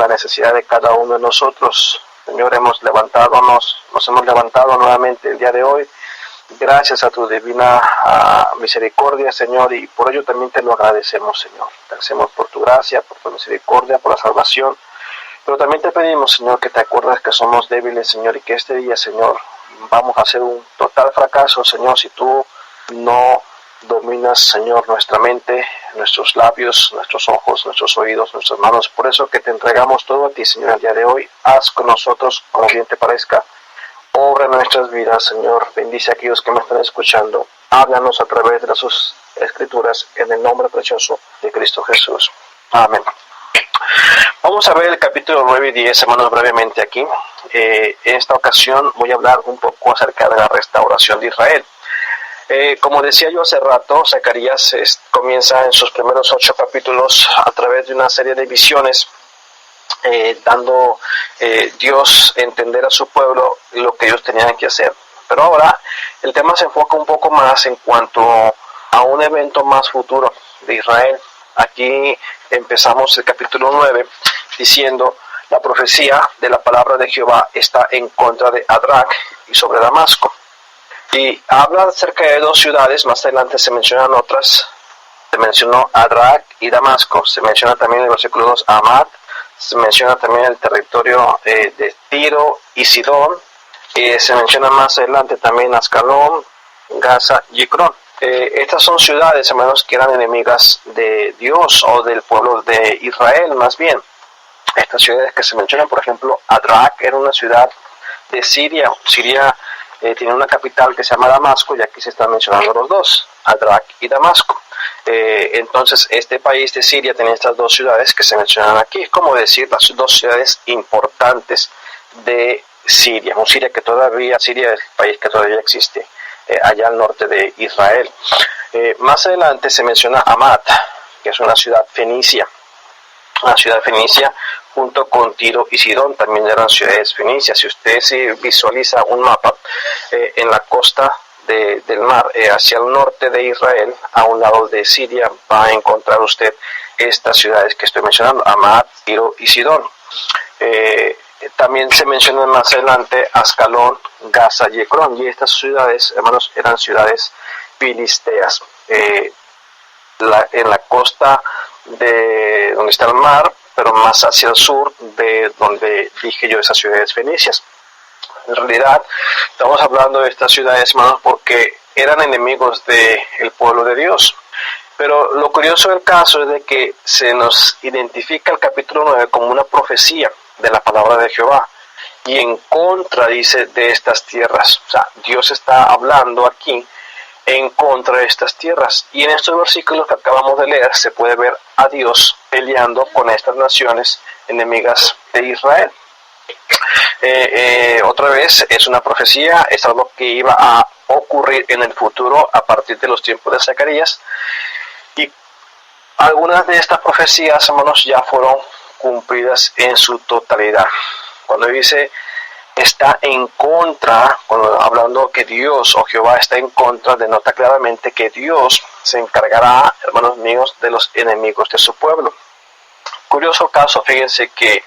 la necesidad de cada uno de nosotros. Señor, nos hemos levantado nuevamente el día de hoy, gracias a tu divina misericordia, Señor, y por ello también te lo agradecemos, Señor. Te agradecemos por tu gracia, por tu misericordia, por la salvación, pero también te pedimos, Señor, que te acuerdes que somos débiles, Señor, y que este día, Señor, vamos a hacer un total fracaso, Señor, si tú no dominas, Señor, nuestra mente, nuestros labios, nuestros ojos, nuestros oídos, nuestras manos. Por eso que te entregamos todo a ti, Señor, el día de hoy. Haz con nosotros como bien te parezca. Obra en nuestras vidas, Señor. Bendice a aquellos que me están escuchando. Háblanos a través de sus escrituras en el nombre precioso de Cristo Jesús. Amén. Vamos a ver el capítulo 9 y 10, hermanos, brevemente aquí. En esta ocasión voy a hablar un poco acerca de la restauración de Israel. Como decía yo hace rato, Zacarías comienza en sus primeros 8 capítulos a través de una serie de visiones, dando Dios a entender a su pueblo lo que ellos tenían que hacer. Pero ahora el tema se enfoca un poco más en cuanto a un evento más futuro de Israel. Aquí empezamos el capítulo 9 diciendo: la profecía de la palabra de Jehová está en contra de Adrac y sobre Damasco. Y habla acerca de 2 ciudades, más adelante se mencionan otras. Se mencionó Adrac y Damasco, se menciona también en el versículo 2 Amad, se menciona también el territorio de Tiro y Sidón, se menciona más adelante también Ascalón, Gaza y Ecrón. Estas son ciudades, hermanos, que eran enemigas de Dios o del pueblo de Israel, más bien. Estas ciudades que se mencionan, por ejemplo, Adrac era una ciudad de Siria. Siria tiene una capital que se llama Damasco, y aquí se están mencionando los dos, Adrac y Damasco. Entonces, este país de Siria tenía estas 2 ciudades que se mencionan aquí, es como decir las 2 ciudades importantes de Siria. Siria es el país que todavía existe allá al norte de Israel. Más adelante se menciona Amad, que es una ciudad fenicia. La ciudad fenicia junto con Tiro y Sidón también eran ciudades fenicias. Si usted se visualiza un mapa en la costa del mar hacia el norte de Israel, a un lado de Siria, va a encontrar usted estas ciudades que estoy mencionando: Amad, Tiro y Sidón. También se menciona más adelante Ascalón, Gaza y Ecrón, y estas ciudades, hermanos, eran ciudades filisteas. En la costa de donde está el mar, pero más hacia el sur de donde dije yo esas ciudades fenicias. En realidad estamos hablando de estas ciudades, hermanos, porque eran enemigos del pueblo de Dios. Pero lo curioso del caso es de que se nos identifica el capítulo 9 como una profecía de la palabra de Jehová, y en contra, dice, de estas tierras. O sea, Dios está hablando aquí en contra de estas tierras, y en estos versículos que acabamos de leer se puede ver a Dios peleando con estas naciones enemigas de Israel. Otra vez es una profecía, es algo que iba a ocurrir en el futuro a partir de los tiempos de Zacarías, y algunas de estas profecías, hermanos, ya fueron cumplidas en su totalidad. Cuando dice está en contra, cuando hablando que Dios o Jehová está en contra, denota claramente que Dios se encargará, hermanos míos, de los enemigos de su pueblo. Curioso caso, fíjense que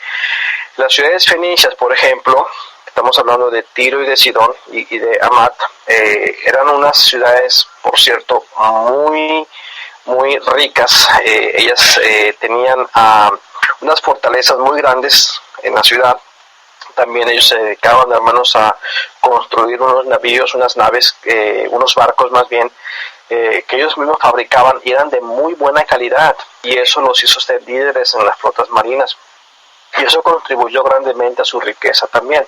las ciudades fenicias, por ejemplo, estamos hablando de Tiro y de Sidón y de Amad, eran unas ciudades, por cierto, muy ricas. Ellas tenían unas fortalezas muy grandes en la ciudad. También ellos se dedicaban, hermanos, a construir unos navíos, unas naves, unos barcos más bien, que ellos mismos fabricaban, y eran de muy buena calidad, y eso los hizo ser líderes en las flotas marinas, y eso contribuyó grandemente a su riqueza también.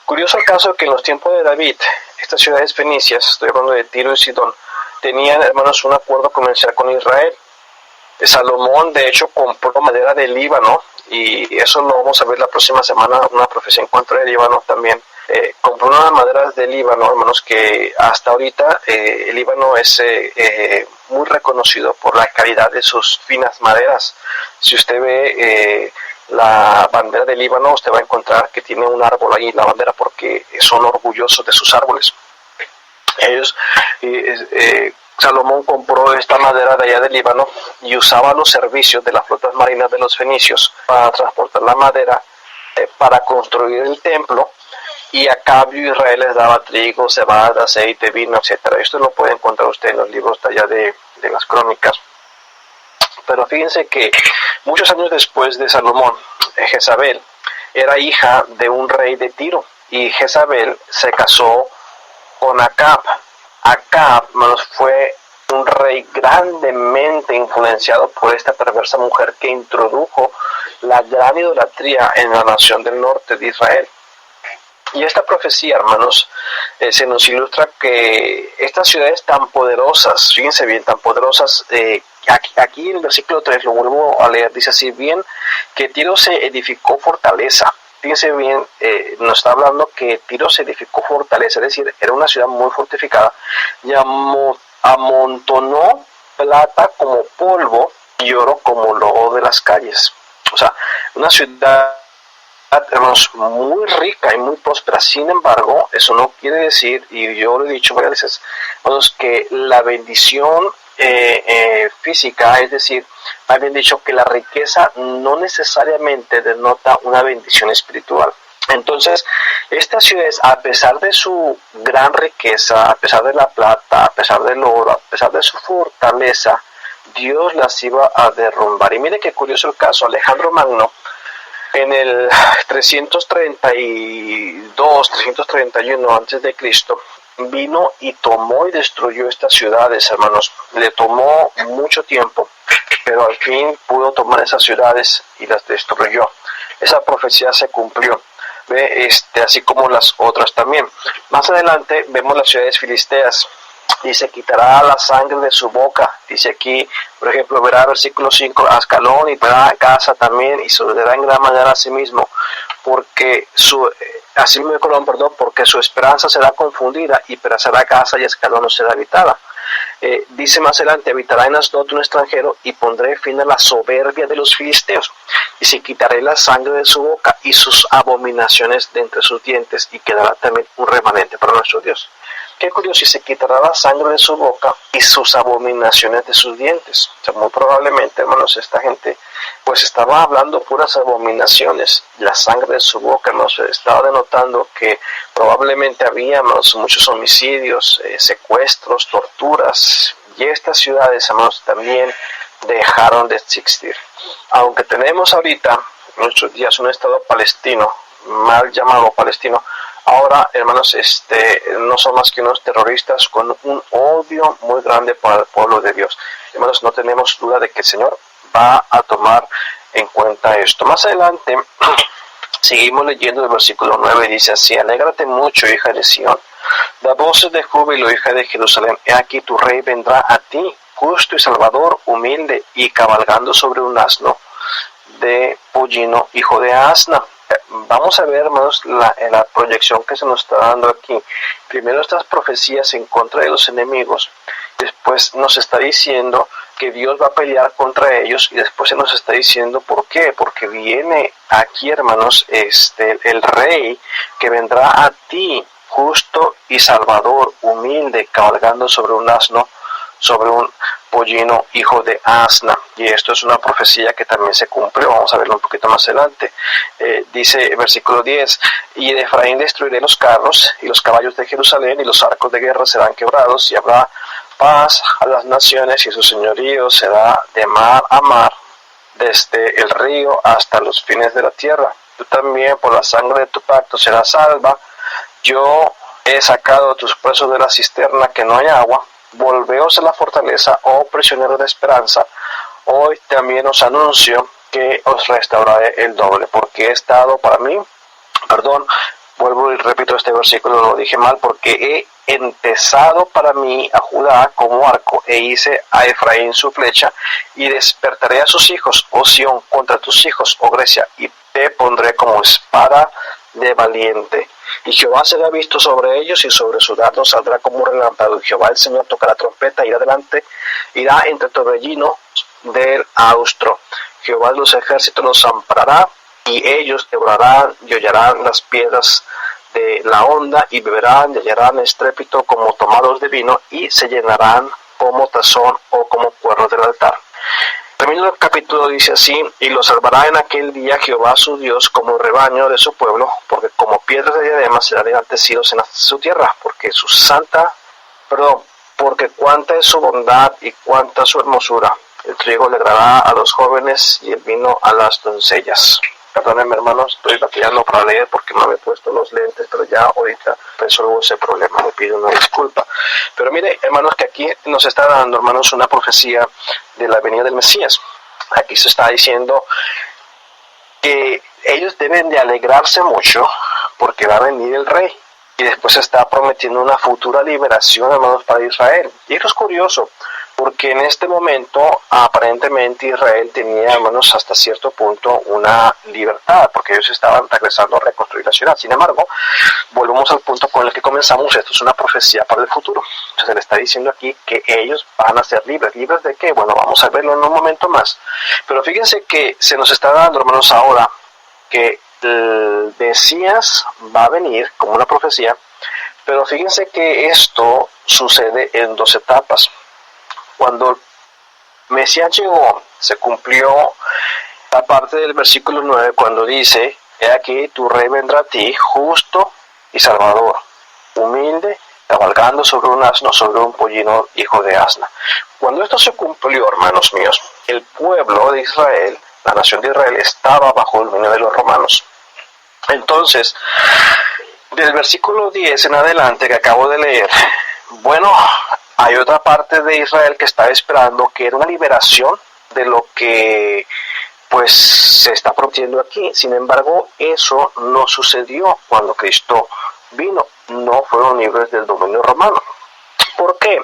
Curioso el caso que en los tiempos de David, estas ciudades fenicias, estoy hablando de Tiro y Sidón, tenían, hermanos, un acuerdo comercial con Israel. Salomón, de hecho, compró madera del Líbano, y eso lo vamos a ver la próxima semana, una profecía en contra del Líbano también. Compró unas maderas del Líbano, hermanos, que hasta ahorita el Líbano es muy reconocido por la calidad de sus finas maderas. Si usted ve la bandera del Líbano, usted va a encontrar que tiene un árbol ahí, la bandera, porque son orgullosos de sus árboles. Ellos Salomón compró esta madera de allá del Líbano y usaba los servicios de las flotas marinas de los fenicios para transportar la madera para construir el templo, y a cambio Israel les daba trigo, cebada, aceite, vino, etcétera. Esto lo puede encontrar usted en los libros de allá de las crónicas. Pero fíjense que muchos años después de Salomón, Jezabel era hija de un rey de Tiro, y Jezabel se casó con Acab. Acab fue un rey grandemente influenciado por esta perversa mujer que introdujo la gran idolatría en la nación del norte de Israel. Y esta profecía, hermanos, se nos ilustra que estas ciudades tan poderosas, fíjense bien, tan poderosas, aquí en el versículo 3 lo vuelvo a leer, dice así: bien que Tiro se edificó fortaleza. Fíjense bien, nos está hablando que Tiro se edificó fortaleza, es decir, era una ciudad muy fortificada, y amontonó plata como polvo y oro como lodo de las calles. O sea, una ciudad, hermanos, muy rica y muy próspera. Sin embargo, eso no quiere decir, y yo lo he dicho varias veces, hermanos, que la bendición física, es decir, más bien dicho, que la riqueza no necesariamente denota una bendición espiritual. Entonces, estas ciudades, a pesar de su gran riqueza, a pesar de la plata, a pesar del oro, a pesar de su fortaleza, Dios las iba a derrumbar. Y mire qué curioso el caso. Alejandro Magno, en el 332, 331 antes de Cristo, vino y tomó y destruyó estas ciudades, hermanos. Le tomó mucho tiempo, pero al fin pudo tomar esas ciudades y las destruyó. Esa profecía se cumplió, así como las otras también. Más adelante vemos las ciudades filisteas. Dice: quitará la sangre de su boca. Dice aquí, por ejemplo, verá versículo 5, Ascalón y verá Gaza también, y se ordenará en gran manera a sí mismo, porque porque su esperanza será confundida, y perecerá Gaza y Ascalón no será habitada. Dice más adelante: habitará en Asdod un extranjero, y pondré fin a la soberbia de los filisteos, y se quitaré la sangre de su boca y sus abominaciones de entre sus dientes, y quedará también un remanente para nuestro Dios. Qué curioso, y se quitará la sangre de su boca y sus abominaciones de sus dientes. O sea, muy probablemente, hermanos, esta gente pues estaba hablando puras abominaciones. La sangre de su boca, hermanos, estaba denotando que probablemente había, hermanos, muchos homicidios, secuestros, torturas, y estas ciudades, hermanos, también dejaron de existir. Aunque tenemos ahorita, en nuestros días, un estado palestino, mal llamado palestino, ahora, hermanos, no son más que unos terroristas con un odio muy grande para el pueblo de Dios. Hermanos, no tenemos duda de que el Señor va a tomar en cuenta esto. Más adelante, seguimos leyendo el versículo 9, dice así: alégrate mucho, hija de Sión, da voces de júbilo, hija de Jerusalén. He aquí tu rey vendrá a ti, justo y salvador, humilde, y cabalgando sobre un asno de pollino, hijo de asna. Vamos a ver, hermanos, la proyección que se nos está dando aquí. Primero, estas profecías en contra de los enemigos. Después nos está diciendo que Dios va a pelear contra ellos, y después se nos está diciendo por qué. Porque viene aquí, hermanos, el rey que vendrá a ti, justo y salvador, humilde, cabalgando sobre un asno, sobre un pollino, hijo de asna. Y esto es una profecía que también se cumplió. Vamos a verlo un poquito más adelante. Dice versículo 10: y de Efraín destruiré los carros y los caballos de Jerusalén, y los arcos de guerra serán quebrados, y habrá paz a las naciones, y su señorío será de mar a mar, desde el río hasta los fines de la tierra. Tú también, por la sangre de tu pacto, serás salva. Yo he sacado a tus presos de la cisterna, que no hay agua. Volveos a la fortaleza, oh prisioneros de esperanza. Hoy también os anuncio que os restauraré el doble, porque he estado para mí, vuelvo y repito este versículo, lo dije mal, porque he entesado para mí a Judá como arco, e hice a Efraín su flecha, y despertaré a sus hijos, oh Sión, contra tus hijos, oh Grecia, y te pondré como espada de valiente. Y Jehová será visto sobre ellos, y sobre su dardo saldrá como un relámpago. Y Jehová el Señor tocará trompeta, irá adelante, irá entre torbellinos del austro. Jehová de los ejércitos los amparará, y ellos devorarán y hollarán las piedras de la honda, y beberán y hallarán estrépito como tomados de vino, y se llenarán con como tazón o como cuerno del altar. Termina el capítulo, dice así: y lo salvará en aquel día Jehová su Dios como rebaño de su pueblo, porque como piedras de diadema serán enaltecidos en su tierra, porque cuánta es su bondad y cuánta su hermosura. El trigo le dará a los jóvenes y el vino a las doncellas. Perdónenme, hermanos, estoy batallando para leer porque no me he puesto los lentes, pero ya ahorita resuelvo ese problema, le pido una disculpa. Pero mire, hermanos, que aquí nos está dando, hermanos, una profecía de la venida del Mesías. Aquí se está diciendo que ellos deben de alegrarse mucho porque va a venir el rey. Y después se está prometiendo una futura liberación, hermanos, para Israel. Y esto es curioso, porque en este momento, aparentemente, Israel tenía, hermanos, hasta cierto punto una libertad, porque ellos estaban regresando a reconstruir la ciudad. Sin embargo, volvemos al punto con el que comenzamos. Esto es una profecía para el futuro. Entonces, se le está diciendo aquí que ellos van a ser libres. ¿Libres de qué? Bueno, vamos a verlo en un momento más. Pero fíjense que se nos está dando, hermanos, ahora que el Mesías va a venir como una profecía, pero fíjense que esto sucede en dos etapas. Cuando el Mesías llegó, se cumplió la parte del versículo 9 cuando dice: he aquí tu rey vendrá a ti, justo y salvador, humilde, cabalgando sobre un asno, sobre un pollino, hijo de asna. Cuando esto se cumplió, hermanos míos, el pueblo de Israel, la nación de Israel, estaba bajo el dominio de los romanos. Entonces, del versículo 10 en adelante que acabo de leer, bueno, hay otra parte de Israel que estaba esperando, que era una liberación de lo que pues se está prometiendo aquí. Sin embargo, eso no sucedió cuando Cristo vino. No fueron libres del dominio romano. ¿Por qué?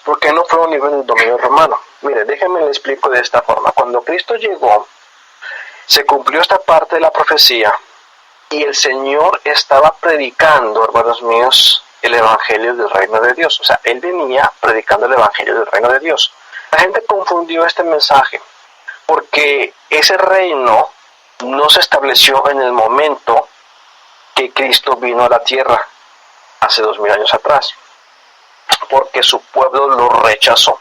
¿Por qué no fueron libres del dominio romano? Mire, déjenme le explico de esta forma. Cuando Cristo llegó, se cumplió esta parte de la profecía y el Señor estaba predicando, hermanos míos, el evangelio del reino de Dios. O sea, Él venía predicando el evangelio del reino de Dios. La gente confundió este mensaje porque ese reino no se estableció en el momento que Cristo vino a la tierra hace 2000 años atrás, porque su pueblo lo rechazó.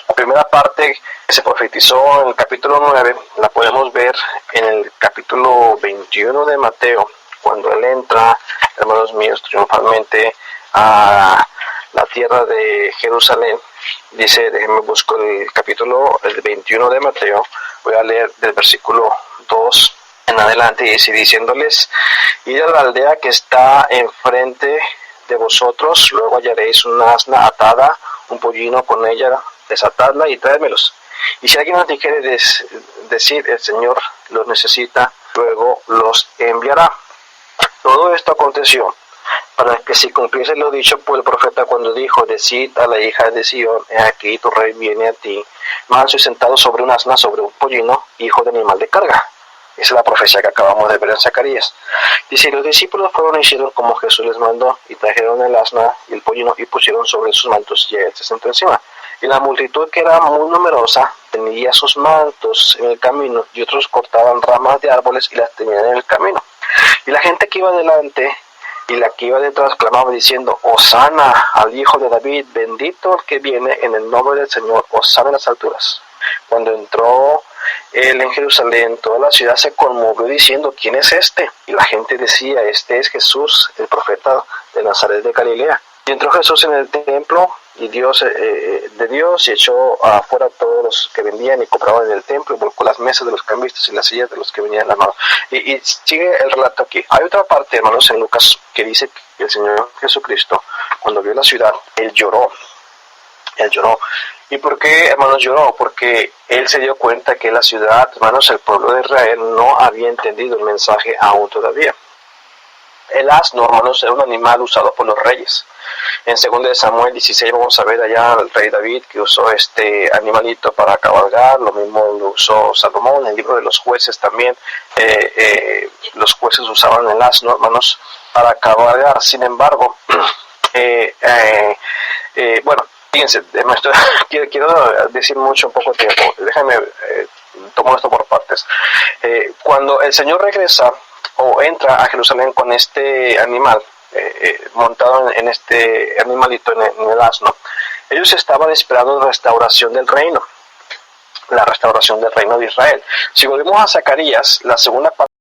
La primera parte que se profetizó en el capítulo 9 la podemos ver en el capítulo 21 de Mateo, cuando él entra, hermanos míos, triunfalmente a la tierra de Jerusalén. Dice, déjenme busco el capítulo 21 de Mateo, voy a leer del versículo 2 en adelante, y dice, diciéndoles: id a la aldea que está enfrente de vosotros, luego hallaréis una asna atada, un pollino con ella, desatadla y tráemelos. Y si alguien nos dijere decir, el Señor los necesita, luego los enviará. Todo esto aconteció para que se cumpliese lo dicho por el profeta cuando dijo: decid a la hija de Sión, he aquí tu rey viene a ti, manso y sentado sobre un asna, sobre un pollino, hijo de animal de carga. Esa es la profecía que acabamos de ver en Zacarías. Dice: los discípulos fueron y hicieron como Jesús les mandó, y trajeron el asna y el pollino y pusieron sobre sus mantos, y él se sentó encima. Y la multitud, que era muy numerosa, tenía sus mantos en el camino, y otros cortaban ramas de árboles y las tenían en el camino. Y la gente que iba delante y la que iba detrás clamaba diciendo: Hosana al Hijo de David, bendito el que viene en el nombre del Señor, Hosana en las alturas. Cuando entró él en Jerusalén, toda la ciudad se conmovió diciendo: ¿quién es este? Y la gente decía: este es Jesús, el profeta de Nazaret de Galilea. Y entró Jesús en el templo y Dios y echó afuera a todos los que vendían y compraban en el templo, y volcó las mesas de los cambistas y las sillas de los que venían a mano. Y sigue el relato aquí. Hay otra parte, hermanos, en Lucas, que dice que el Señor Jesucristo, cuando vio la ciudad, Él lloró. Él lloró. ¿Y por qué, hermanos, lloró? Porque Él se dio cuenta que la ciudad, hermanos, el pueblo de Israel, no había entendido el mensaje aún todavía. El asno, hermanos, era un animal usado por los reyes. En 2 Samuel 16 vamos a ver allá al rey David que usó este animalito para cabalgar. Lo mismo lo usó Salomón. En el libro de los jueces también los jueces usaban el asno, hermanos, para cabalgar. Sin embargo, bueno, fíjense, quiero decir mucho en poco tiempo. Déjame tomo esto por partes. Cuando el Señor regresa o entra a Jerusalén con este animal, montado en este animalito, en el asno, Ellos estaban esperando la restauración del reino, la restauración del reino de Israel. Si volvemos a Zacarías, la segunda parte